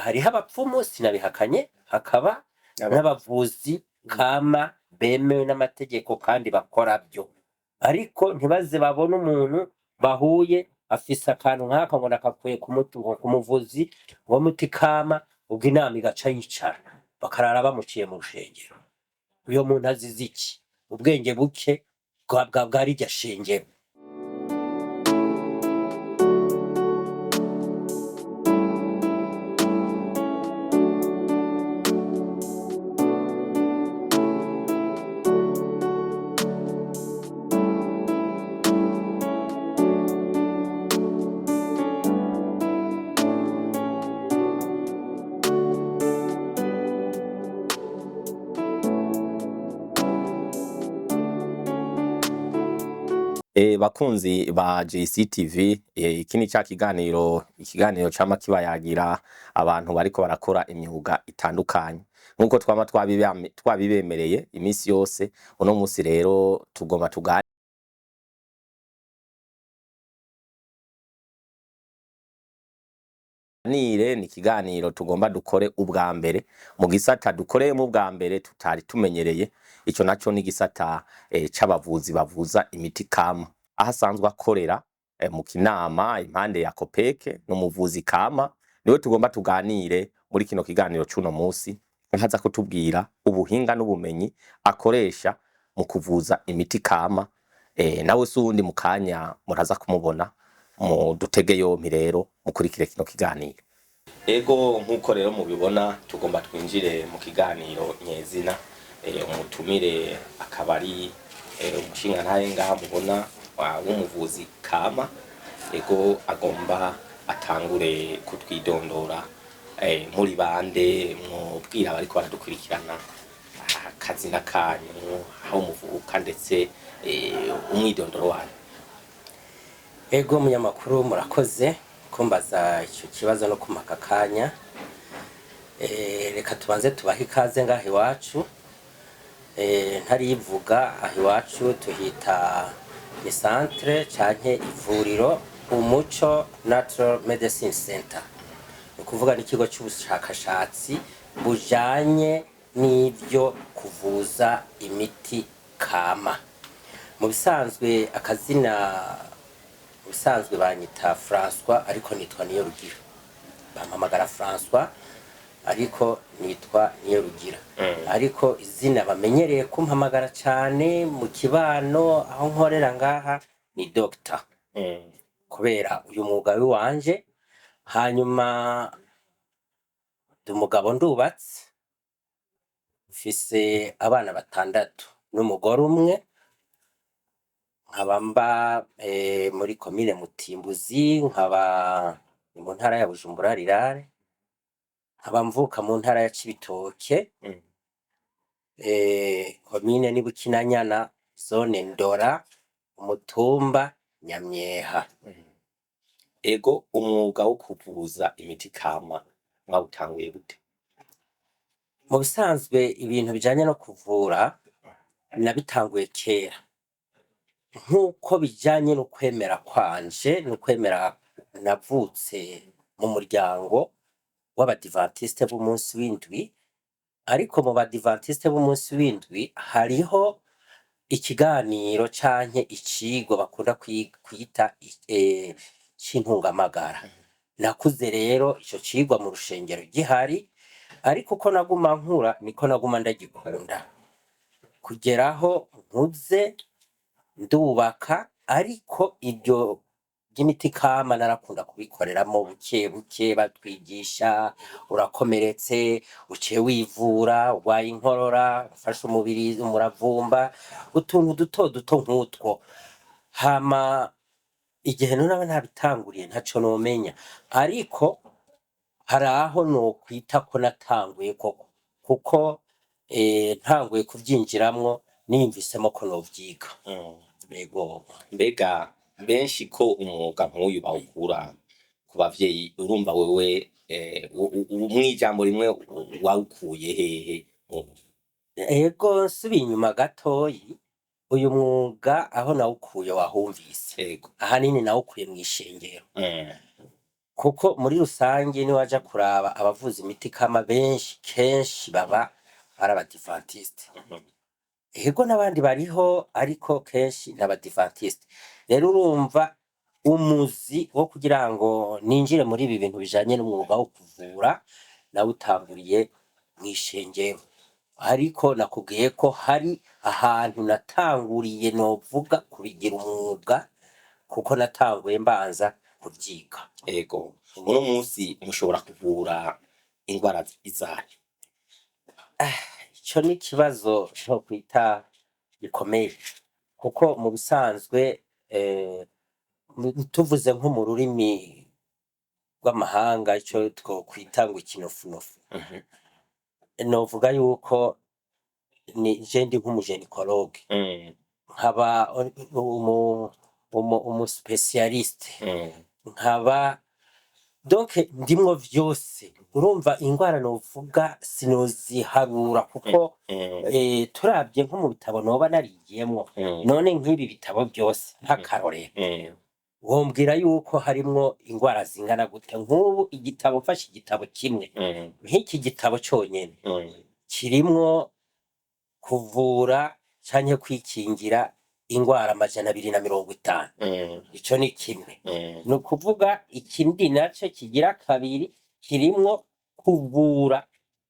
hariho abapfumu sinabihakanye, hakaba n'abavuzi kama bemewe n'amategeko kandi bakora byo, ariko ntibaze babone umuntu bahuye afise akantu nk'aka ngo nakakuye ku muvuzi wo muti kama, ubwo inama igaca yicara bakarara bamuciye mu rushengero. Uyo muntu azize iki? Ubwenge buke bwari iryo shengero. Bakunzi ba JCTV, iki ni ca ikiganiro cama kibayagira abantu bariko barakora imyuga itandukanye nkuko twama twabibemereye imisi yose. Uno musi rero tugomba tuganire ni ikiganiro tugomba dukore ubwa mbere mu gisata dukoreyemo ubwa mbere tutari tumenyereye. Ico naco ni gisata c'abavuzi bavuza imiti kama, aho asanzwe akorera mu Kinama impande ya Kopeke, n'umuvuzi kama niwe tugomba tuganire muri kino kiganiro c'uno musi, nkaza kutubwira ubuhinga n'ubumenyi akoresha mu kuvuza imiti kama. Nawe sundi mu kanya muraza kumubona, mu dutege yompi rero mukurikire kino kiganiro. Ego nkuko rero mubibona tugomba twinjire mu kiganiro nyezina. Umutumire akaba ari umushingantahe ngaha mubona w'umuvuzi kama. Ego agomba atangure kutwidondora muri bande, mubwira bariko baradukurikirana akazina kanyu, aho muvuka ndetse umwidondoro wanyu. Ego munyamakuru murakoze kumbaza icyo kibazo no kumaka kanya. Reka tubanze tubahe ikaze ngaha iwacu. Ntarivuga aho iwacu tuhita ni centre canke ivuriro Umuco Natural Medicine Center, ni ukuvuga n'ikigo cy'ubushakashatsi bujanye n'ivyo kuvuza imiti kama. Mu bisanzwe akazina bisanzwe banyita François, ariko nitwa Niyorugira. Bampamagara François ariko nitwa Niyorugira. Ariko izina bamenyereye kumpamagara cyane mu kibano aho nkorera ngaha ni Dr. Kubera uyu mwuga wanje. Hanyuma umugabo ndubatse, mfise abana 6 n'umugore umwe. Nkaba mba muri komine Mutimbuzi, nkaba mu ntara ya Bujumbura rirare, nkaba mvuka mu ntara ya Cibitoke, komine ni Bukinanyana, zone Ndora, umutumba Nyamyeha. Ego umwuga wo kuvuza imiti kama mwawutanguye gute? Mu bisanzwe ibintu bijanye no kuvura nabitanguye kera, nkuko bijanye no kwemera kwanje, no kwemera navutse mu muryango w'abadivantiste b'umunsi w'indwi. Ariko mu badivantiste b'umunsi w'indwi hariho ikiganiro canke icigwa bakunda kwita c'intungamagara. Nakuze rero ico cigwa mu rushengero gihari, ariko uko naguma nkura niko naguma ndagikunda, kugeraho nkuze ndubaka. Ariko ibyo by'imiti kama narakunda kubikoreramo buke buke, batwigisha urakomeretse uciye wivura, urwaye inkorora ufashe umubiri umuravumba, utuntu duto duto nk'utwo. Hama igihe none ntabitanguriye ntaco nomenya, ariko hari aho nokwita ko natanguye koko, kuko ntanguye kuvyinjiramwo niyumvisemo ko novyiga. Ego Mbega benshi ko umwuga nk'uyu bawukura ku bavyeyi, urumva wewe mw'ijambo rimwe wawukuye hehe? Ego nsubiye inyuma gatoyi, uyu mwuga aho nawukuye wahumvise. Ego Ahanini nawukuye mw'ishengero. kuko muri rusange ni waja kuraba abavuza imiti kama benshi kenshi baba ari abadivantisite. Ego n'abandi bariho ariko kenshi n'abadivantisite. Rero urumva umuzi wo kugira ngo ninjire muri ibi bintu bijanye n'umwuga wo kuvura nawutanguriye mw'ishengero, ariko nakubwiye ko hari ahantu natanguriye novuga kubigira umwuga kuko natanguye mbanza kuvyiga. Ego uno munsi mushobora kuvura indwara izahe? Ico ni ikibazo co kwita gikomeye kuko mu bisanzwe tuvuze nko mu rurimi rw'amahanga ico twokwita ngo ikinofunofu, novuga yuko je ndi nk'umujenikologe nkaba umuspecialiste nkaba donc ndimwo vyose. Urumva ingwara novuga sinoziharura kuko turavye nko mu bitabo noba narigiyemwo, none nk'ibi bitabo byose nk'akarorero wombwira yuko harimwo ingwara zingana gute? Nk'ubu igitabo mfashe igitabo kimwe nk'iki gitabo conyene kirimwo kuvura canke kwikingira ingwara 250. Ico ni kimwe. Ni ukuvuga ikindi naco kigira kabiri kirimwo kuvura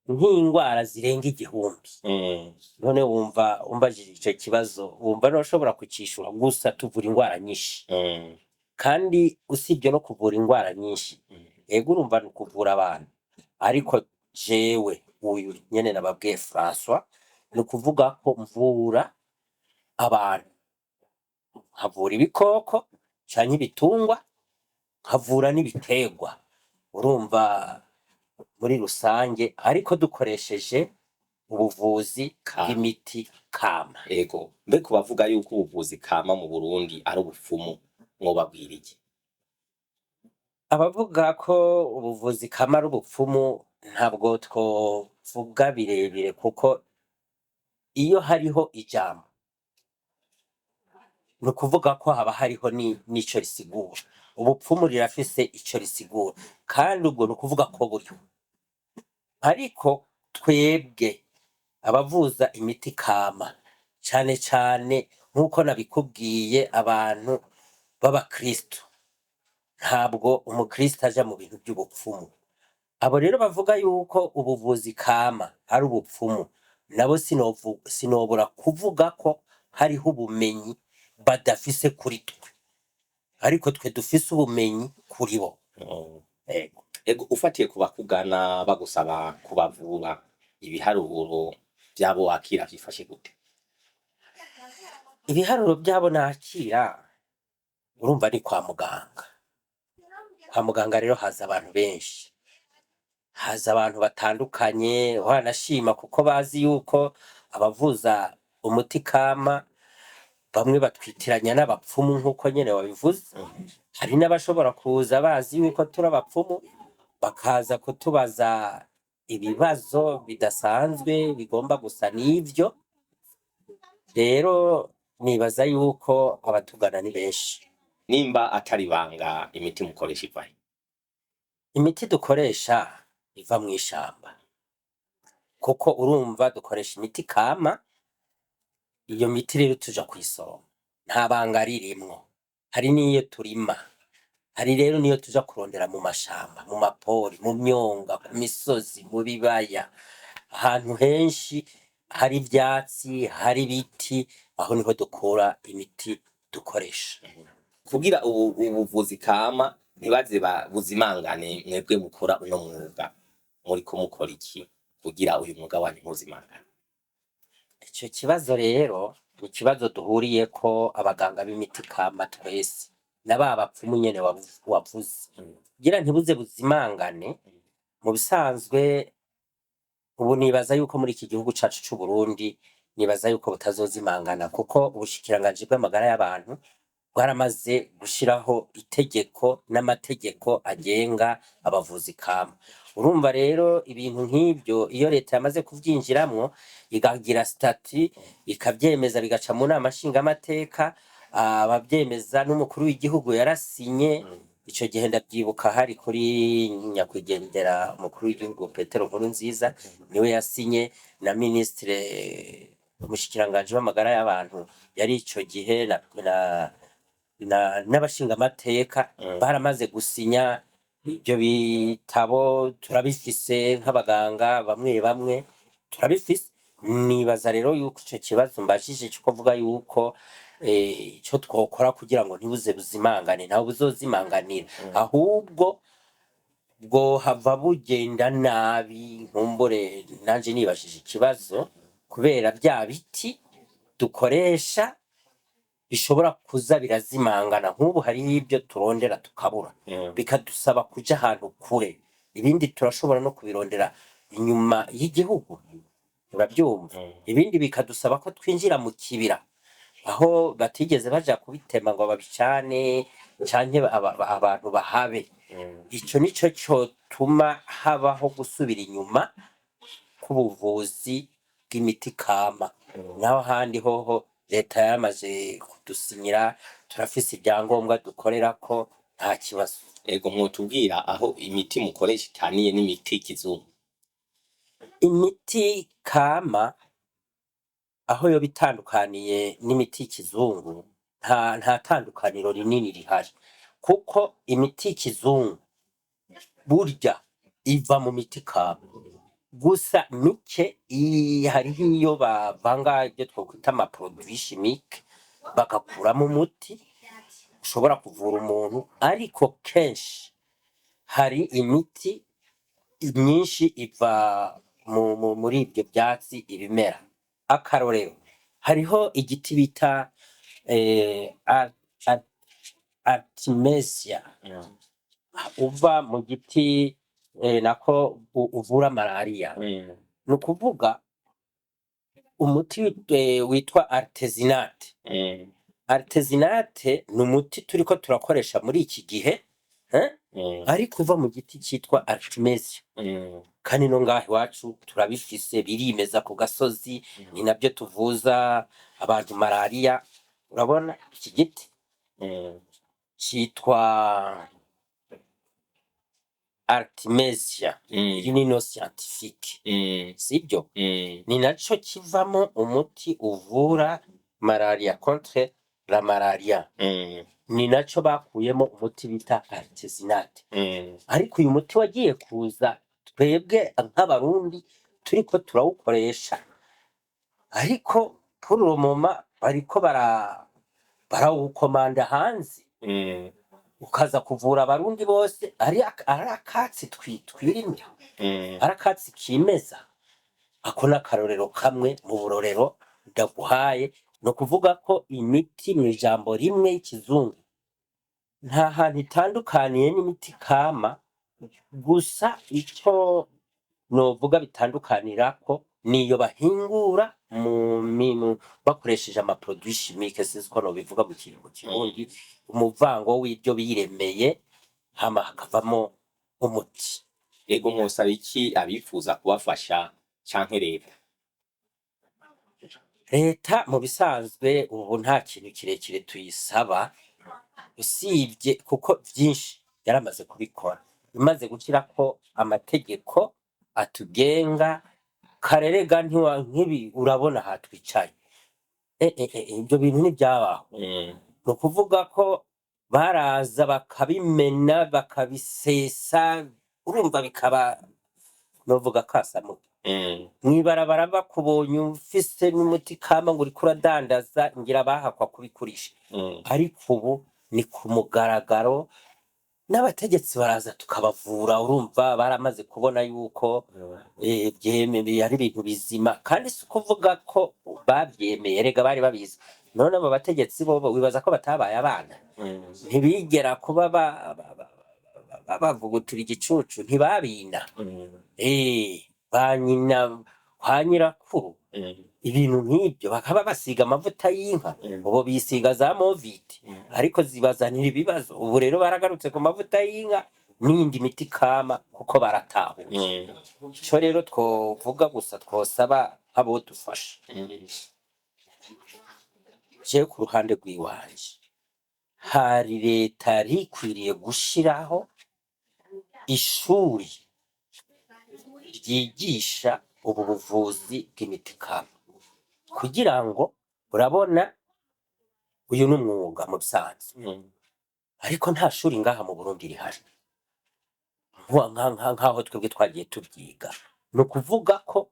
nk'ingwara zirenga 1000. None wumva umbajije ico kibazo wumva noshobora kucishura? Gusa tuvura ingwara nyinshi kandi usibye no kuvura ingwara nyinshi, ego urumva ni ukuvura abantu, ariko jewe uyu nyene nababwiye François ni ukuvuga ko mvura abantu, nkavura ibikoko canke ibitungwa, nkavura n'ibiterwa. Urumva muri rusange ariko dukoresheje ubuvuzi bw'imiti kama. Ego mbe kubavuga yuko ubuvuzi kama mu Burundi ari ubupfumu mwobabwira iki? Abavuga ko ubuvuzi kama ari ubupfumu ntabwo twovuga birebire kuko iyo hariho ijambo ni ukuvuga ko haba hariho n'ico risigura. Ubupfumu rirafise ico risigura kandi ubwo ni ukuvuga ko buriho, ariko twebwe abavuza imiti kama cane cane nk'uko nabikubwiye abantu b'abakristo, ntabwo umukristo aja mu bintu by'ubupfumu. Abo rero bavuga yuko ubuvuzi kama ari ubupfumu nabo sinobura kuvuga ko hariho ubumenyi badafise kuri twe, ariko twe dufise ubumenyi kuri bo. Ego ufatiye kubakugana bagusaba kubavura, ibiharuro vyabo wakira vyifashe gute? Ibiharuro byabo nakira urumva ni kwa muganga. Kwa muganga rero haza abantu benshi, haza abantu batandukanye, wanashima kuko bazi yuko abavuza umuti kama bamwe batwitiranya n'abapfumu nk'uko nyene wabivuze. Hari n'abashobora kuza bazi yuko turi abapfumu bakaza kutubaza ibibazo bidasanzwe bigomba gusa n'ivyo. Rero nibaza yuko abatugana ni benshi. Nimba atari banga imiti mukoresha ivahe? Imiti dukoresha iva mw'ishamba kuko urumva dukoresha imiti kama. Iyo miti rero tuja kuyisoroma nta banga ririmwo, hari n'iyo turima, hari rero niyo tuja kurondera mu mashamba, mu mapori, mu myonga, ku misozi, mu bibaya, ahantu henshi hari ivyatsi, hari ibiti, aho niho dukura imiti dukoresha. Kugira ubuvuzi kama ntibaze buzimangane, mwebwe mukora uno mwuga muriko mukora iki kugira uyu mwuga wanyu ntuzimangane? Ico kibazo rero ni ikibazo duhuriyeko abaganga b'imiti kama twese na ba bapfumu nyene wavuze, kugira ntibuze buzimangane. Mu bisanzwe ubu nibaza yuko muri iki gihugu cacu c'Uburundi nibaza yuko butazozimangana kuko ubushikiranganji bw'amagara y'abantu bwaramaze gushiraho itegeko n'amategeko agenga abavuzi kama. Urumva rero ibintu nk'ivyo iyo leta yamaze kuvyinjiramwo igagira stati ikavyemeza bigaca mu nama nshingamateka, abavyemeza n'umukuru w'igihugu yarasinye, ico gihe ndabyibuka hari kuri nyakwigendera umukuru w'igihugu Petero Nkurunziza, niwe yasinye na ministre umushikiranganji w'amagara y'abantu yari ico gihe n'abashinga amateka baramaze gusinya ibyo bitabo, turabifise nk'abaganga bamwe bamwe turabifise. Nibaza rero yuko ico kibazo mbashije cyo kuvuga yuko ico twokora kugira ngo ntibuze buzimangane, ntawe buzozimanganira, ahubwo bwo hava bugenda nabi. Nkumbure nanje nibashije ikibazo kubera bya biti dukoresha bishobora kuza birazimangana. Nk'ubu hari ibyo turondera tukabura, bikadusaba kuja ahantu kure, ibindi turashobora no kubirondera inyuma y'igihugu, urabyumva. Ibindi bikadusaba ko twinjira mu kibira aho batigeze baja kubitema ngo babicane canke abantu bahabe. Ico nico cotuma habaho gusubira inyuma k'ubuvuzi bw'imiti kama. Naho handi hoho leta yamaze kudusinyira, turafise ibyangombwa dukorera ko nta kibazo. Ego mwotubwira aho imiti mukoresha itaniye n'imiti kizungu? Imiti kama aho yo bitandukaniye n'imiti kizungu nta tandukaniro rinini rihari, kuko imiti kizungu burya iva mu miti kama gusa mike. Hariho iyo bavanga ibyo twakwita amaproduit chimique bagakuramo umuti ushobora kuvura umuntu, ariko kenshi hari imiti myinshi iva muri ibyo byatsi, ibimera. Akarorero, hariho igiti bita artemisia uva mu giti nako uvura malaria. Ni ukuvuga umuti witwa artesinate. Artesinate ni umuti turiko turakoresha muri iki gihe, ariko uva mu giti cyitwa artemisia. Kandi no ngaho iwacu turabifise, birimeza ku gasozi, ni nabyo tuvuza abantu malaria. Urabona iki giti cyitwa artemisia, iyi ni no scientifique, sibyo? Ni naco kivamo umuti uvura malaria, contre la malaria. Ni naco bakuyemo umuti bita artesinate. Ariko uyu muti wagiye kuza twebwe nk'abarundi turiko turawukoresha, ariko pour le moment bariko barawukomanda hanze, ukaza kuvura abarundi bose. ari akatsi twirimira, ari akatsi kimeza. Ako n'akarorero kamwe mu burorero ndaguhaye. No kuvuga ko imiti mu ijambo rimwe y'ikizungu nta hantu itandukaniye n'imiti kama, gusa icyo novuga bitandukanira ko niyo bahingura bakoresheje amaproduit chimique. Sinzi ko nobivuga mu kirundi, umuvango w'ibyo biremeye hama hakavamo umuti. Ego mwosaba iki abifuza kubafasha canke leta? Leta mu bisanzwe ubu nta kintu kirekire tuyisaba, usibye kuko byinshi yaramaze kubikora, imaze gukira ko amategeko atugenga. Karerega nk'ibi urabona hatwicaye, ibyo bintu ntibyabaho. Ni ukuvuga ko baraza bakabimena bakabisesa, urumva bikaba novuga kasamuto. Mwibarabara bakubonye ufise n'umuti kama ngo uriko uradandaza, ngira bahakwa kubikurisha. Ariko ubu ni ku mugaragaro, n'abategetsi baraza tukabavura. Urumva baramaze kubona yuko byemeye ari ibintu bizima, kandi si ukuvuga ko babyemeye, rega bari babizi. None abo bategetsi bo wibaza ko batabaye abana? Ntibigera kuba bavugutura igicucu, ntibabina. Ba nyina kwa nyirakuru, ibintu nk'ibyo bakaba basiga amavuta y'inka, ubu bisiga za moviti, ariko zibazanira ibibazo. Ubu rero baragarutse ku mavuta y'inka n'indi miti kama kuko baratahuye. Ico rero twovuga gusa, twosaba abo dufasha. Je ku ruhande rw'iwanje hari leta yari ikwiriye gushiraho ishuri ryigisha ubu buvuzi bw'imiti kama, kugira ngo urabona uyu ni umwuga mu bisanzwe, ariko nta shuri ngaha mu Burundi rihari nk'aho twebwe twagiye tubyiga. Ni ukuvuga ko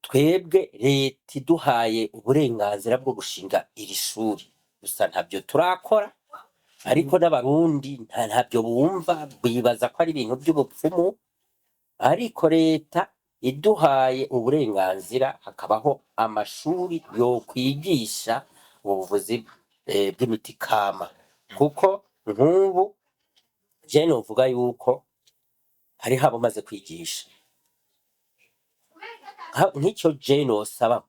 twebwe leta iduhaye uburenganzira bwo gushinga iri shuri, gusa ntabyo turakora, ariko n'abarundi ntabyo bumva, bibaza ko ari ibintu by'ubupfumu, ariko leta iduhaye uburenganzira hakabaho amashuri yo kwigisha ubuvuzi bw'imiti kama, kuko nk'ubu je novuga yuko hariho abamaze kwigisha nk'icyo je nosaba,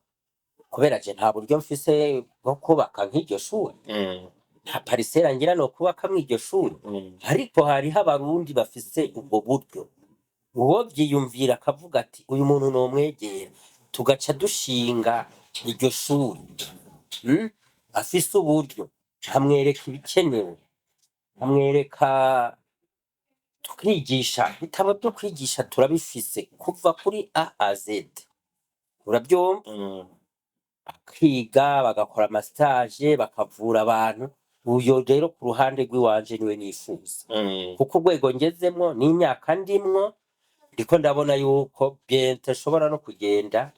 kubera je nta buryo mfise bwo kubaka nk'iryo shuri, nta parisera ngira no kubaka mw'iryo shuri, ariko hariho abarundi bafise ubwo buryo, uwo vyiyumvira akavuga ati uyu muntu nomwegera tugaca dushinga iryo shuri, afise uburyo, amwereka ibikenewe, amwereka tukigisha, ibitabo byo kwigisha turabifise kuva kuri A a Z, urabyumva, bakiga bagakora amastage bakavura abantu. Uyo rero ku ruhande rw'iwanje niwe nifuza, kuko urwego ngezemwo n'imyaka ndimwo ndiko ndabona yuko bientôt nshobora no kugenda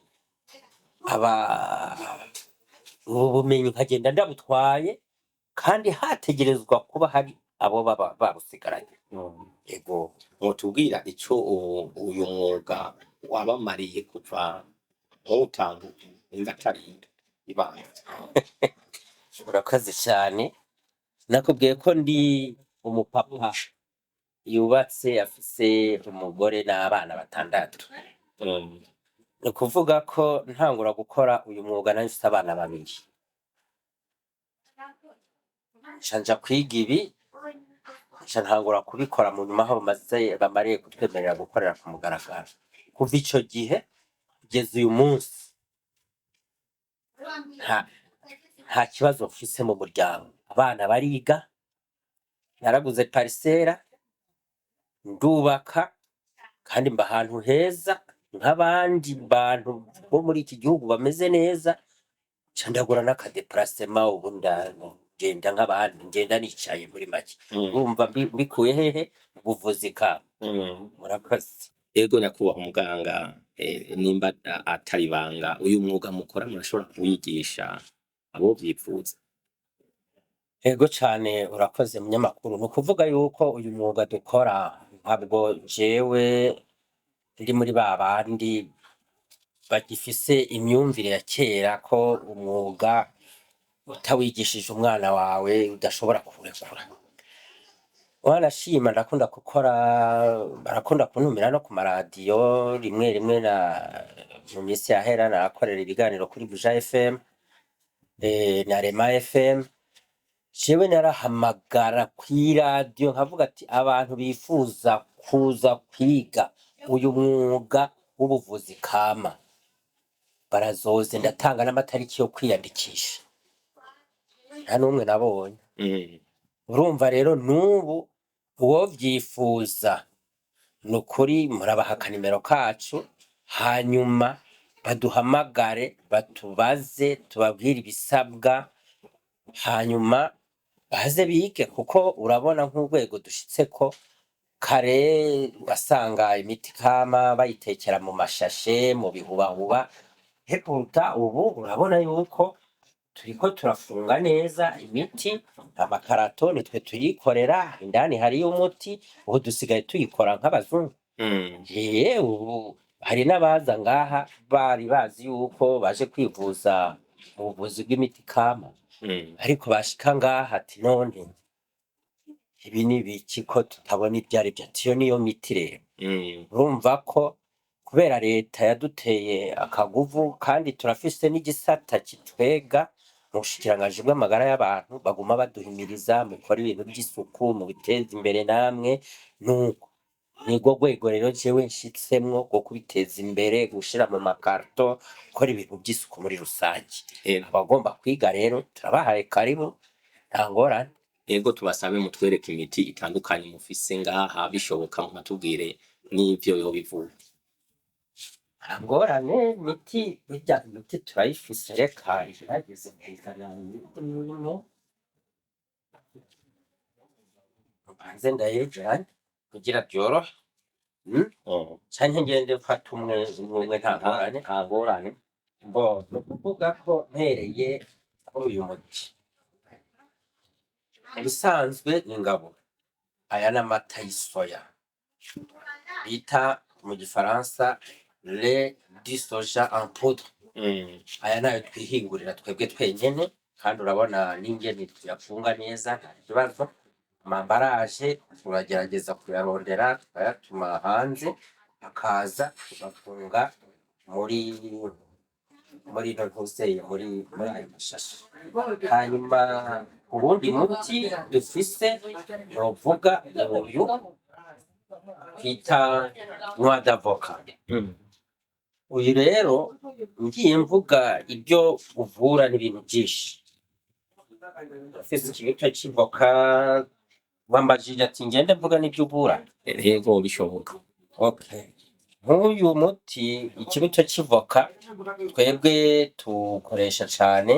ubu bumenyi nkagenda ndabutwaye, kandi hategerezwa kuba hari abo baba babusigaranye. Ego, mwotubwira ico uyu mwuga wabamariye kuva mwawutanguye ingatarinda ibanza? urakoze cyane. Nakubwiye ko ndi umupapa yubatse afise umugore n'abana 6. Ni ukuvuga ko ntangura gukora uyu mwuga nari mfise abana 2, nja kwiga ibi, nca ntangura kubikora mu nyuma aho bamariye kutwemerera gukorera ku mugaragaro. Kuva ico gihe kugeza uyu munsi nta kibazo mfise mu muryango, abana bariga, naraguze parisera, ndubaka, kandi mba ahantu heza nk'abandi bantu bo muri iki gihugu bameze neza, nca ndagura n'akadeparasema, ubu ndagenda nk'abandi, ngenda nicaye muri make. Urumva mbikuye hehe? Ubuvuzi kama. Murakoze. Ego nyakubahwa muganga, nimba atari banga, uyu mwuga mukora murashobora kuwigisha abo vyipfuza? Ego cane, urakoze munyamakuru. Ni ukuvuga yuko uyu mwuga dukora ntabwo jewe ndi muri ba bandi bagifise imyumvire ya kera ko umwuga utawigishije umwana wawe udashobora kuwurekura. Wanashima ndakunda gukora, barakunda kuntumira no ku maradiyo rimwe rimwe, na mu minsi yahera narakorera ibiganiro kuri Buja FM na Rema FM. Jewe narahamagara kw'iradiyo nkavuga ati abantu bifuza kuza kwiga uyu mwuga w'ubuvuzi kama barazoze, ndatanga n'amatariki yo kwiyandikisha, nta n'umwe nabonye. Urumva rero n'ubu uwo vyifuza ni ukuri murabaha akanimero kacu, hanyuma baduhamagare batubaze, tubabwire ibisabwa, hanyuma baze bige, kuko urabona nk'urwego dushitseko kare wasanga imiti kama bayitekera mu mashashe, mu bihubahuba, heputa ubu urabona yuko turiko turafunga neza imiti, amakarato nitwe tuyikorera, indani hariyo umuti, ubu dusigaye tuyikora nk'abazungu. Ubu hari n'abaza ngaha bari bazi yuko baje kwivuza mu buvuzi bw'imiti kama, ariko bashika ngaha ati none ibi ni biki ko tutabona ibyo ari byo? Ati yo niyo miti rero. Urumva ko kubera leta yaduteye akaguvu, kandi turafise n'igisata kitwega mu bushikiranganji bw'amagara y'abantu, baguma baduhimiriza mukora ibintu by'isuku, mu biteza imbere namwe, nuko nirwo rwego rero jewe nshitsemwo rwo kubiteza imbere, gushira mu makarto, gukora ibintu by'isuku muri rusange. Abagomba kwiga rero turabahaye karibu, nta ngorane. ego tubasabe mutwereke imiti itandukanye mufise ngaha bishoboka mumatubwire n'ivyo yobivura. ngorane imiti burya imiti turayifise reka igerageze kuzana imiti n'imwe mbanze ndayegeranye kugira byorohe. Canke ngende mfata umwe nta ngorane. Nta ngorane. Bo ni ukuvuga ko mpereye kuri uyu muti ubusanzwe ni ingaburo. Aya ni amata y'isoya bita mu gifaransa lait du soja en poudre. Aya nayo twihingurira twebwe twenyene kandi urabona n'ingene tuyafunga neza nta kibazo. Amambaraje turagerageza kuyarondera tukayatuma hanze akaza tugafunga muri ino ntuzeye muri ayo mashashi. Hanyuma ubundi muti dufise novuga uyu twita noix d'avocat. Uyu rero ngiye mvuga ibyo uvura n'ibintu byinshi. Ufise ikibuto c'ivoka wambajije ati ngende mvuga n'ibyo uvura. Ego bishoboka. Okay. Nk'uyu muti ikibuto c'ivoka twebwe tukoresha cane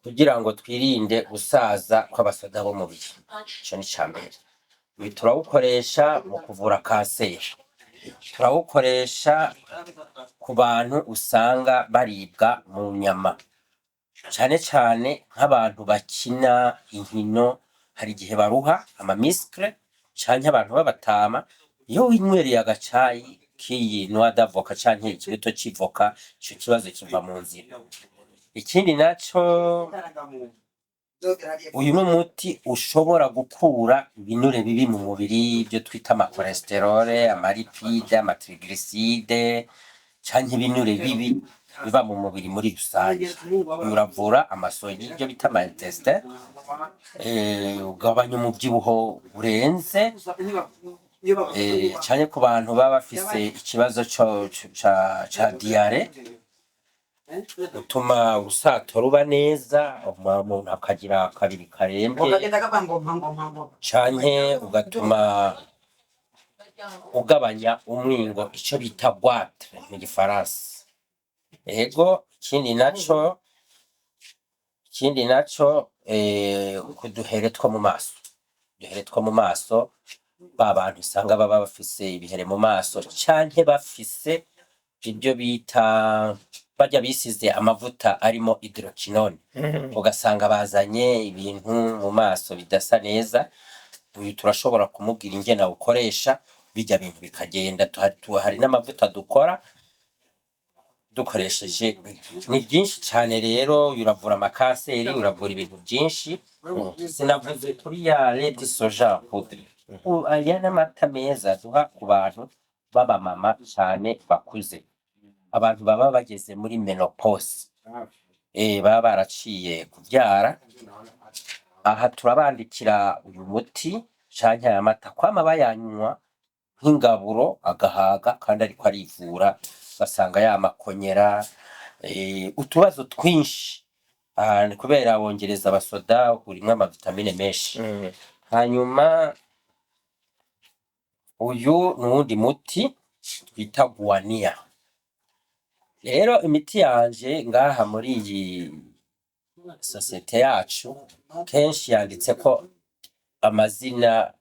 kugira ngo twirinde gusaza kw'abasoda b'umubiri. Ico ni icambere. Uyu turawukoresha mu kuvura kanseri. Turawukoresha ku bantu usanga baribwa mu nyama, cane cane nk'abantu bakina inkino, hari igihe baruha amamisikre canke abantu b'abatama. Iyo winywereye agacayi k'iyi noix d'avocat canke ikibuto c'ivoka, ico kibazo kiva mu nzira. Ikindi naco uyu n'umuti ushobora gukura ibinure bibi mu mubiri, ibyo twita ama cholesterol, amaripide, amatriglycide canke ibinure bibi biba mu mubiri muri rusange. Uravura amasogi, ibyo bita ama intestin, ugabanya umubyibuho urenze, canke ku bantu baba bafise ikibazo ca diare, utuma urusato ruba neza, umuntu akagira akabiri karemvye, canke ugatuma ugabanya umwingo, ico bita goitre mu gifaransa. Ego ikindi naco kuduhere two mu maso. Uduhere two mu maso, ba bantu usanga baba bafise ibihere mu maso canke bafise ibyo bita barya bisize amavuta arimo hydroquinone, ugasanga bazanye ibintu mu maso bidasa neza. Uyu turashobora kumubwira ingene awukoresha bijya bintu bikagenda. Hari n'amavuta dukora dukoresheje, ni byinshi cyane rero. Uravura amakanseri, uravura ibintu byinshi. Sinavuze kuri ya lait du soja en poudre. Aya n'amata meza duha ku bantu b'abamama cyane bakuze, abantu baba bageze muri menopause, baba baraciye kuvyara. Aha turabandikira uyu muti canke aya mata kwama bayanywa nk'ingaburo agahaga kandi ariko arivura, basanga yamakonyera utubazo twinshi kubera wongereza abasoda, urimwo amavitamine menshi. Hanyuma uyu nuwundi muti twita guania. Rero imiti yanje ngaha muri iyi sosiyete yacu kenshi yanditse ko amazina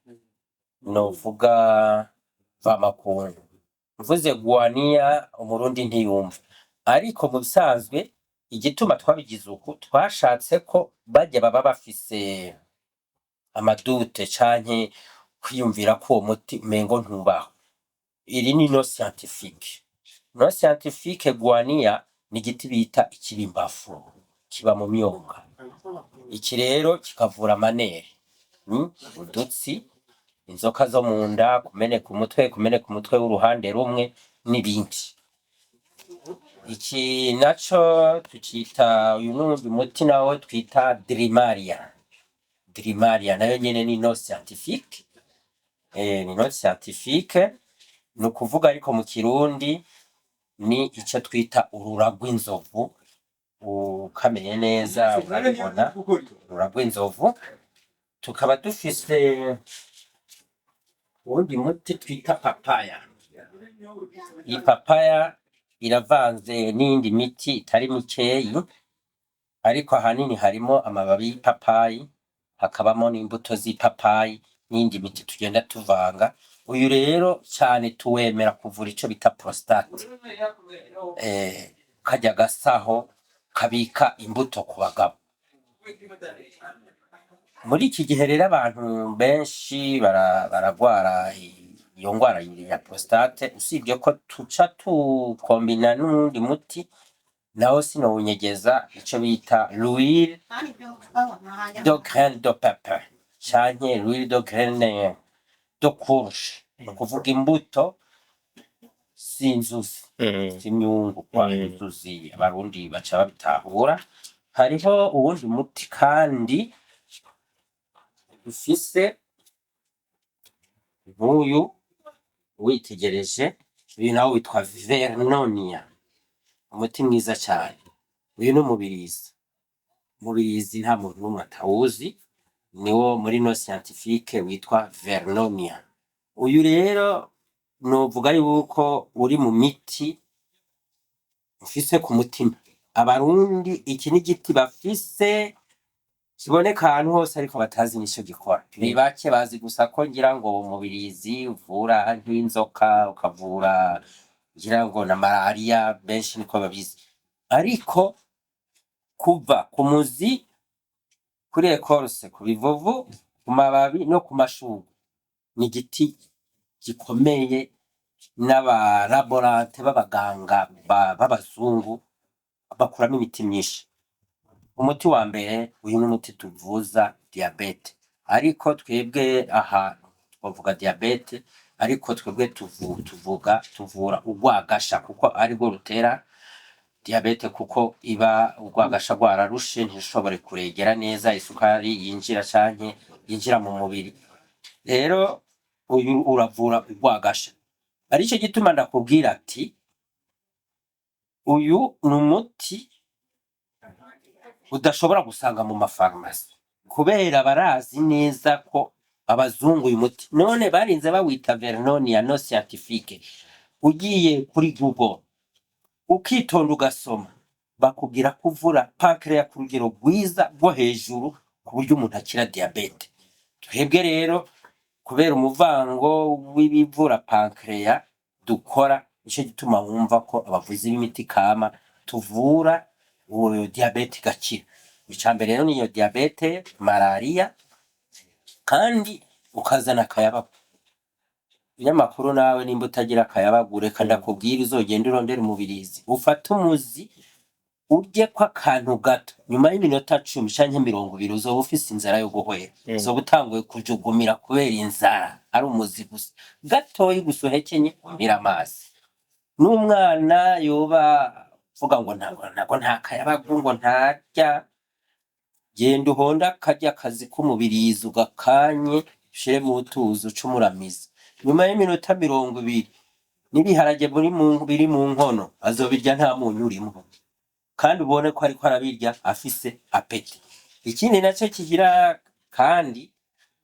novuga vamakungu. Mvuze guania umurundi ntiyumva, ariko mu bisanzwe igituma twabigize uku, twashatse ko bajya baba bafise amadute canke kwiyumvira ko uwo muti umengo ntubaho. Iri ni no scientifique. No scientifique guania ni igiti bita ikirimbafu, kiba mu myonga. Iki rero kikavura amanere, udutsi, inzoka zo mu nda, kumeneka umutwe w'uruhande rumwe n'ibindi. Iki naco tukita, uyu n'uwundi muti nawo twita Drimaria. Drimaria nayo nyene ni no scientifique. Ni no scientifique, ni ukuvuga ariko mu kirundi ni icyo twita urura rw'inzovu. Ukamenye neza urabibona urura rw'inzovu. tukaba dufise uwundi muti twita papaya. Iyi papaya iravanze n'iyindi miti itari mikeyi, ariko ahanini harimo amababi y'ipapayi, hakabamo n'imbuto z'ipapayi n'iyindi miti tugenda tuvanga. Uyu rero cyane tuwemera kuvura ico bita prostate, karya gasaho kabika imbuto ku bagabo. Muri iki gihe rero abantu benshi baragwara iyo ngwara ya prostate, usibye ko tuca tukombina n'uwundi muti nawo sinowunyegeza, ico bita l'huile de graine de pepper canke l'huile de graine de courge, ni ukuvuga imbuto z'inzuzi z'imyungu kwa inzuzi, abarundi baca babitahura. Hariho uwundi muti kandi ufise nk'uyu witegereje, uyu nawo witwa Vernonia, umuti mwiza cyane. Uyu ni umubirizi nta muntu n'umwe atawuzi, niwo muri no scientifique witwa Vernonia. Uyu rero novuga yuko uri mu miti ufise ku mutima. Abarundi iki ni igiti bafise kiboneka ahantu hose, ariko batazi n'ico gikora. Ni bake bazi gusa ko ngira ngo umubirizi uvura nk'inzoka, ukavura ngira ngo na malaria, benshi niko babizi. Ariko kuva ku muzi, kuri ecorce, ku bivovo, ku mababi no ku mashurwe, ni igiti gikomeye. N'abalaborante b'abaganga b'abazungu bakuramo imiti myinshi. Umuti wa mbere, uyu ni umuti tuvuza diabete, ariko twebwe aha twavuga diabete, ariko twebwe tuvura urwagasha, kuko arirwo rutera diabete, kuko iba urwagasha rwararushe ntishobore kuregera neza isukari yinjira canke yinjira mu mubiri. Rero uyu uravura urwagasha, arico gituma ndakubwira ati uyu ni umuti udashobora gusanga mu mafarumasi, kubera barazi neza ko abazungu uyu muti none barinze bawita Vernonia no scientifique. Ugiye kuri Google ukitonda ugasoma, bakubwira kuvura pancreas ku rugero rwiza rwo hejuru, ku buryo umuntu akira diabete. Twebwe rero kubera umuvango w'ibivura pancreas dukora, nico gituma wumva ko abavuzi b'imiti kama tuvura diabete igakira. Icambere rero niyo diabete, malaria, kandi ukazana akayabagu. Ibinyamakuru nawe nimba utagira akayabagu, reka ndakubwira uzogenda urondera umubirizi, ufata umuzi urye ko akantu gato, nyuma y'iminota 10 canke 20 uzoba ufise inzara yo guhwera. Uzoba utanguye kujugumira kubera inzara, ari umuzi gusa gatoyi gusa uhekenye umira amazi. N'umwana yoba vuga ngo ntago nta kayabagu ngo ntarya, genda uhonda karya kazi k'umubirizi ugakanye, ushire mu tuzi ucumuramiza. Nyuma y'iminota 20 n'ibiharage biri mu nkono azobirya nta munyu urimo, kandi ubone ko ariko arabirya afise apeti. Ikindi naco kigira kandi,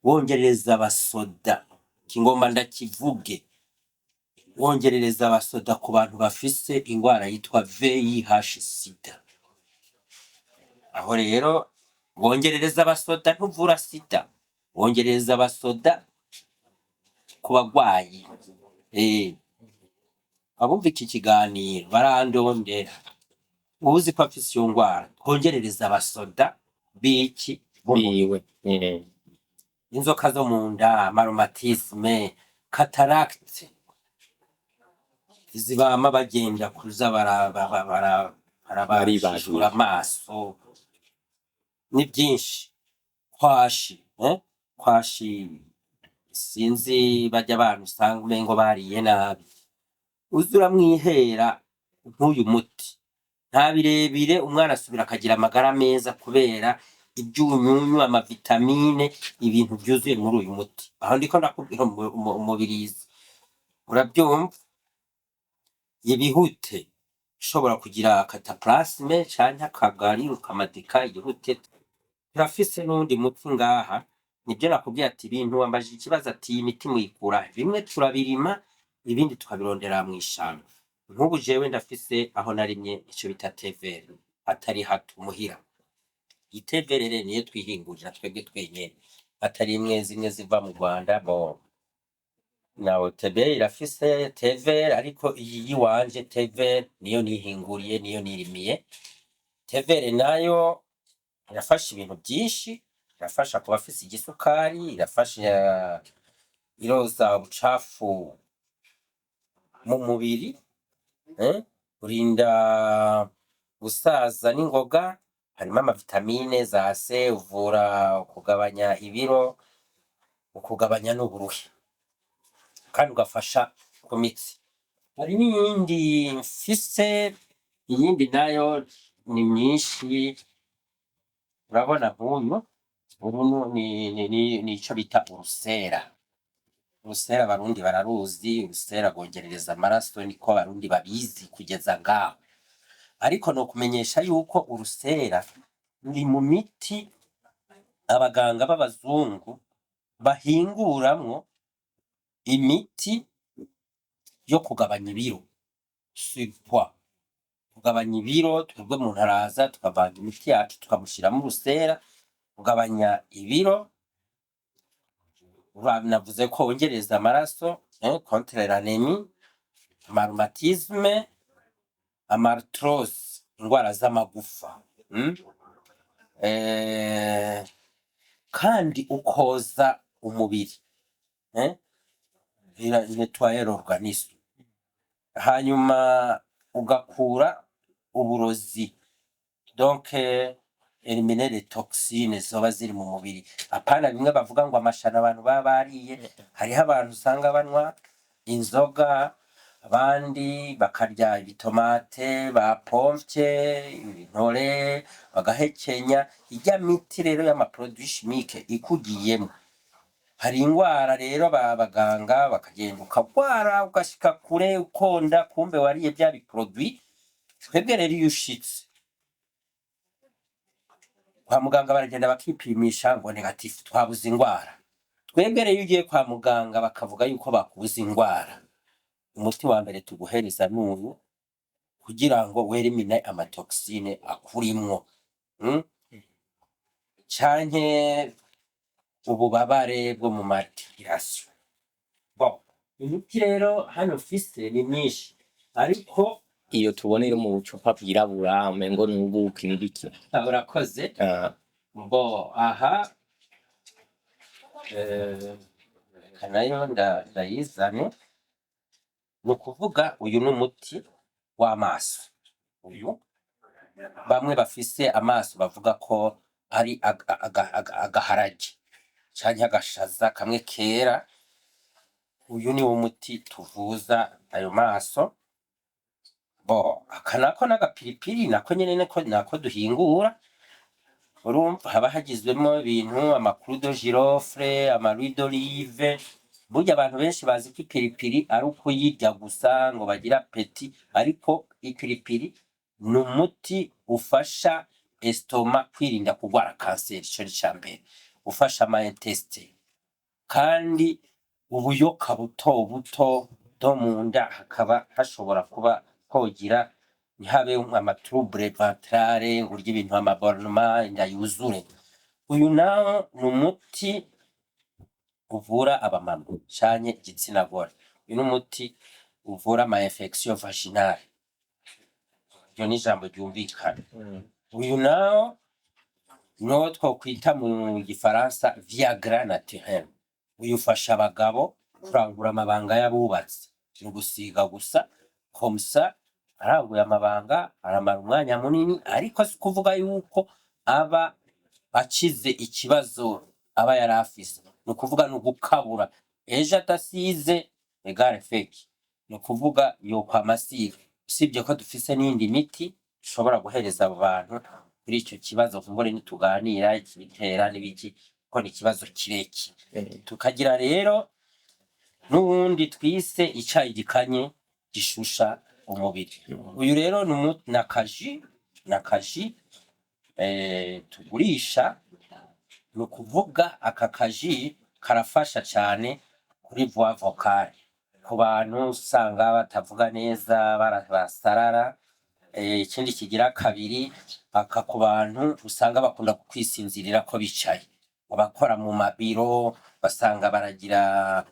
wongerereza abasoda, kingomba ndakivuge, wongerereza abasoda ku bantu bafise ingwara yitwa VIH sida. Aho rero wongerereza abasoda ntuvura sida, wongerereza abasoda ku bagwayi. Abumva iki kiganiro barandondera, uzi ko afise iyo ngwara, twongerereza abasoda biki biwe. Inzoka zo mu nda, maromatisme, cataracte, zibama bagenda kuza barabashishura amaso, ni byinshi. Kwashi sinzi bajya abantu usanga umengo bariye nabi, uzura mwihera nk'uyu muti, nta birebire umwana asubira akagira amagara meza, kubera ibyunyunyu, amavitamine, ibintu byuzuye muri uyu muti. Aho ndiko ndakubwira umubirizi, urabyumva. Ibihute ushobora kugira cataplasme canke akagari ukamadika igihute. Turafise n'undi muti ngaha nibyo nakubwiye ati ibintu wambajije ikibazo ati iyi miti muyikura he?" bimwe turabirima ibindi tukabirondera mu ishamba. Nk'ubu jewe ndafise aho narimye ico bita tevere atari hato muhira. Iteverere niyo twihingurira twebwe twenyene atari imwe zimwe ziva mu Rwanda bo na OTB irafise tevere ariko iyi yiwanje tevere niyo nihinguriye niyo nirimiye. Tevere nayo irafasha ibintu byinshi, irafasha kuba afise igisukari, irafasha iroza ubucafu mu mubiri, urinda gusaza n'ingoga, harimo amavitamine za C, uvura kugabanya ibiro, ukugabanya n'uburuhe kandi ugafasha ku mitsi. Hari n'iyindi mfise, iyindi nayo ni myinshi, urabona nk'uyu ni ico bita urusera. Urusera abarundi bararuzi, urusera rwongerereza amaraso niko abarundi babizi kugeza ngaho. Ariko no kumenyesha yuko urusera ruri mu miti abaganga b'abazungu bahinguramwo imiti yo kugabanya ibiro, surpoids, kugabanya ibiro. Twebwe umuntu araza tukavanga imiti yacu tukamushiramo urusera kugabanya ibiro. Navuze ko wongereza amaraso, contre l'anémie, amarhumatisme, amarthrose, indwara z'amagufa. Kandi ukoza umubiri, nettoyer l'organisme. Hanyuma ugakura uburozi, donc eliminer les toxines zoba ziri mu mubiri. Apana bimwe bavuga ngo amashana abantu baba bariye. Hariho abantu usanga banywa inzoga, abandi bakarya ibitomate bapomvye, intore bagahekenya. Irya miti rero y'amaproduits chimiques ikugiyemo, hari ingwara rero babaganga bakagenda ukagwara ugashika kure ukonda, kumbe wariye bya biproduits. Twebwe rero iyo ushitse kwa muganga baragenda bakipimisha ngo negatif, twabuze ingwara. Twebwe rero iyo ugiye kwa muganga bakavuga yuko bakubuze ingwara, umuti wa mbere tuguhereza n'uyu kugira ngo werimine amatoxine akurimwo, canke ububabare bwo mu marticulation. Bon, imiti rero hano mfise ni myinshi, ariko iyo tubona iri mu bucupa bwirabura umengo n'ubuki n'ibiki. urakoze. Bo aha kanayo ndayizane. Ni ukuvuga uyu ni umuti w'amaso. Uyu bamwe bafise amaso bavuga ko ari agaharage canke agashaza kamwe kera. Uyu ni wo muti tuvuza ayo maso. Bo aka nako n'agapiripiri nako nyene nako duhingura. Urumva haba hagizwemo ibintu amakuru de girofle, amahuile d'olive. Burya abantu benshi bazi ko ipiripiri ari ukuyirya gusa ngo bagira apeti, ariko ipiripiri ni umuti ufasha estoma kwirinda kugwara kanseri. Ico ni icambere. Ufasha ama intestin, kandi ubuyoka buto buto do munda hakaba hashobora kuba hogira ntihabe amatrouble ventrale, urya ibintu amabornement, inda yuzure. Uyu nawo ni umuti uvura abamama canke igitsina gore. Uyu ni umuti uvura ama infection vaginale. Iyo ni ijambo ryumvikana. Uyu nawo niwo twokwita mu gifaransa Viagra naturel. Uyu ufasha abagabo kurangura amabanga y'abubatsi, ni ugusiga gusa komsa aranguye amabanga aramara umwanya munini, ariko si kuvuga yuko aba akize ikibazo aba yarafise. Ni ukuvuga ni ugukabura, ejo atasize egare feki. Ni ukuvuga yuko amasiga. Usibye ko dufise n'indi miti ushobora guhereza abo bantu kuri ico kibazo, kumbure nituganira ikibitera n'ibiki, ko ni ikibazo kirekire. Tukagira rero n'ubundi twise icayi gikanye gishusha umubiri. Uyu rero ni nakaji tugurisha ni ukuvuga aka kaji karafasha cyane kuri voix vocale ku bantu usanga batavuga neza basarara. Ikindi kigira kabiri, aka ku bantu usanga bakunda kwisinzirira ko bicaye, abakora mu mabiro basanga baragira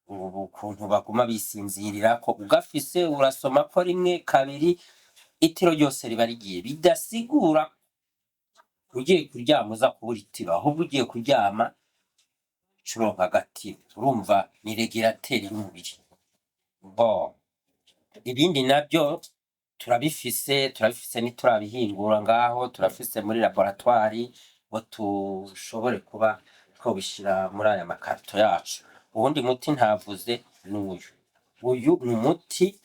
ukuntu baguma bisinzirira ko ugafise urasoma ko rimwe kabiri itiro ryose riba rigiye, bidasigura ugiye kuryama uza kubura itiro, ahubwo ugiye kuryama curonka agatiro. Urumva ni regirateri y'umubiri. Bo ibindi nabyo turabifise ntiturabihingura ngaho, turafise muri laboratoire ngo tushobore kuba twobishira muri aya makarito yacu. Uwundi muti ntavuze n'uyu. Uyu ni umuti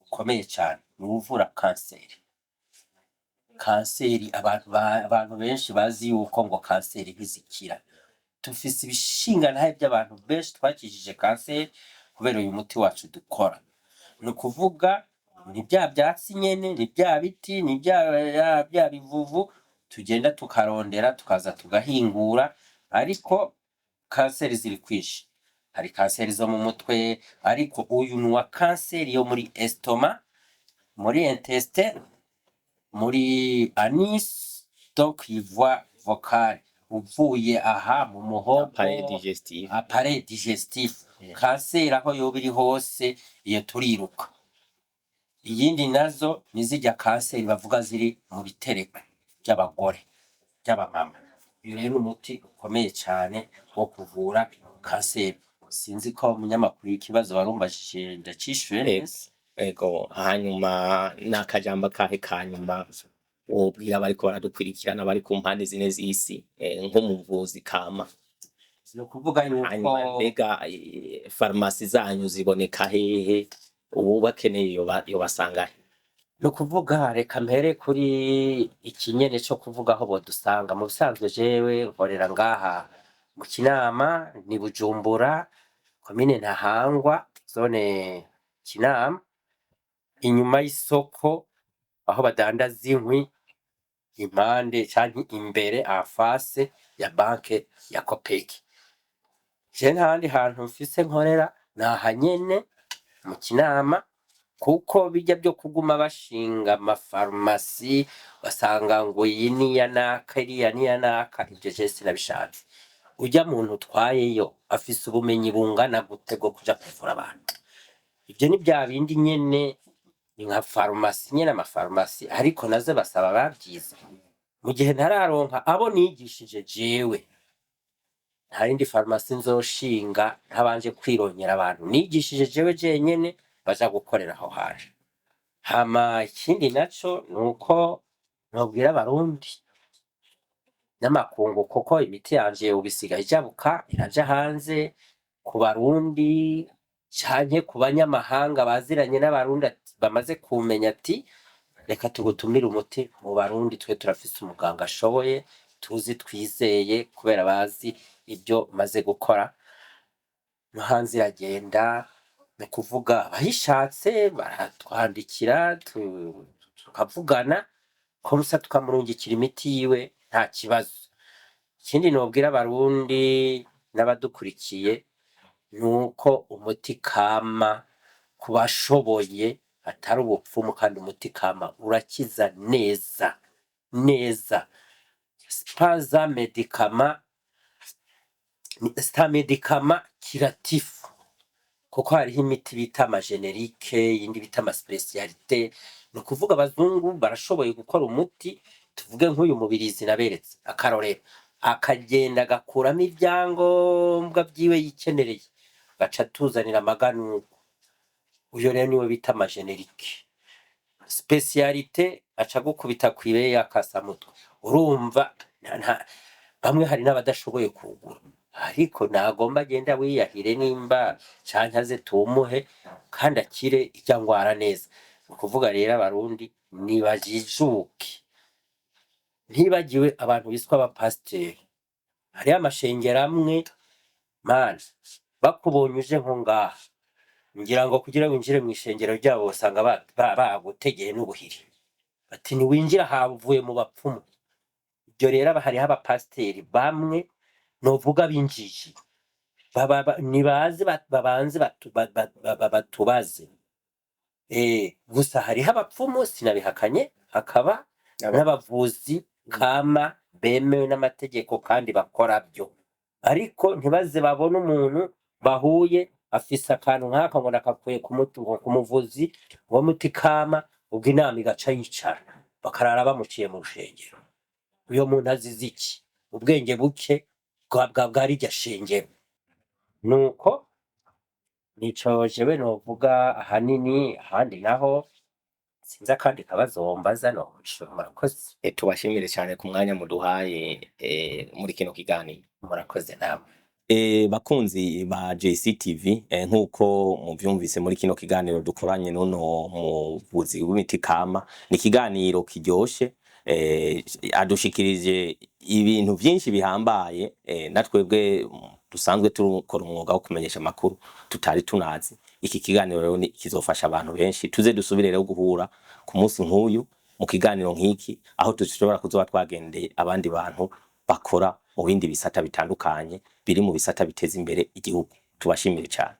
ukomeye cyane, ni uvura kanseri. Kanseri abantu benshi bazi yuko ngo kanseri ntizikira. Tufise ibishingantahe by'abantu benshi twakijije kanseri kubera uyu muti wacu dukora. Ni ukuvuga ni bya byatsi nyene, ni bya biti, ni bya bivuvu tugenda tukarondera tukaza tugahingura, ariko kanseri ziri kwishi. Hari kanseri zo mu mutwe, ariko uyu ni wa kanseri yo muri estoma, muri intestin, muri anis, donc voix vocale, uvuye aha mu muhogo, appareil digestif. Kanseri aho yoba iri hose iyo turiruka. Iyindi nazo nizijya kanseri bavuga ziri mu bitereko by'abagore, by'abamama. Uyu rero umuti ukomeye cyane wo kuvura kanseri. Sinzi ko umunyamakuru ikibazo warumbajije ndacishuye neza. Ego, hanyuma nakajamba kahe kanyuma wobwira bariko baradukurikirana bari ku mpande zine z'isi nk'umuvuzi kama. No kuvuga yuko mbega farumasi zanyu ziboneka hehe, ubu bakeneye yo basanga he? No kuvuga reka mpere kuri ikinyene cyo kuvuga aho bodusanga. Mu bisanzwe jewe nkorera ngaha mu Kinama, ni Bujumbura, komine Ntahangwa, zone Kinama, inyuma y'isoko aho badandaza inkwi, impande canke imbere en face ya banke ya Copec. Je ntahandi hantu mfise nkorera naha nyene mu Kinama, kuko bijya byo kuguma bashinga amafarumasi basanga ngo iyi ni ya naka, iriya ni ya naka, ibyo je sinabishatse. Ujya muntu twayeyo afise ubumenyi bungana gute bwo kuja kuvura abantu. Ibyo ni bya bindi nyene, ni nka farumasi nyene, amafarumasi ariko naze basaba babyize. Mu gihe ntararonka abo nigishije jewe, nta yindi farumasi nzoshinga ntabanje kwironyera abantu nigishije jewe jenyene baza gukorera aho haje. Hama ikindi naco nuko nobwira abarundi n'amakungu, kuko imiti yanje ubisigaye ijabuka iraja hanze ku barundi canke ku banyamahanga baziranye n'abarundi bamaze kumenya ati reka tugutumire umuti mu barundi, twe turafise umuganga ashoboye tuzi twizeye kubera bazi ibyo maze gukora. No hanze iragenda, ni kuvuga abayishatse baratwandikira tukavugana ko musa tukamurungikira imiti yiwe nta kibazo. Ikindi nobwira abarundi n'abadukurikiye nuko umuti kama kubashoboye atari ubupfumu, kandi umuti kama urakiza neza neza. Spaza medicament, sta medicament curatif, kuko hariho imiti bita ama generique, yindi bita ama specialité. Ni ukuvuga abazungu barashoboye gukora umuti, tuvuge nk'uyu mubirizi naberetse akarorero, akagenda agakuramo ibyangombwa byiwe yikenereye, gaca tuzanira amaganuko. Uyo rero niwe bita ama generique. Specialité aca gukubita kwibeye akasamutwe. Urumva bamwe hari n'abadashoboye kugura, ariko nagomba agenda wiyahire nimba canke aze tumuhe kandi akire ijya ngwara neza. Ukuvuga rero abarundi nibajijuke, ntibagiwe abantu biswa abapasiteri. Hariho amashengero amwe mana bakubonye uje nko ngaha, ngira ngo kugira winjire mu ishengero ryabo usanga bagutegeye n'ubuhiri, bati ntiwinjira havuye mu bapfumu. Ibyo rero hariho abapasiteri bamwe novuga binjiji nibaze babanze batubaze. Gusa hariho abapfumu sinabihakanye, hakaba n'abavuzi kama bemewe n'amategeko kandi bakora byo, ariko ntibaze babone umuntu bahuye afise akantu nk'aka ngo nakakuye ku muvuzi w'umuti kama, ubwo inama igaca yicara bakarara bamuciye mu rushengero. Uyo muntu azize iki? Ubwenge buke bwari iryo shengero. Nuko nico jewe novuga ahanini, ahandi naho sinzi akandi kabazo wombaza murakoze. Tubashimire cyane ku mwanya muduhaye muri kino kiganiro. Murakoze namwe. Bakunzi ba JCTV, nkuko muvyumvise muri kino kiganiro dukoranye n'uno muvuzi w'imiti kama, ni kiganiro kiryoshe, adushikirije ibintu vyinshi bihambaye, natwebwe dusanzwe turukora umwuga wo kumenyesha amakuru tutari tunazi. Iki kiganiro rero kizofasha abantu benshi, tuze dusubire rero guhura ku munsi nk'uyu mu kiganiro nk'iki, aho dushobora kuzoba twagendeye abandi bantu bakora mu bindi bisata bitandukanye biri mu bisata biteza imbere igihugu. Tubashimire cyane.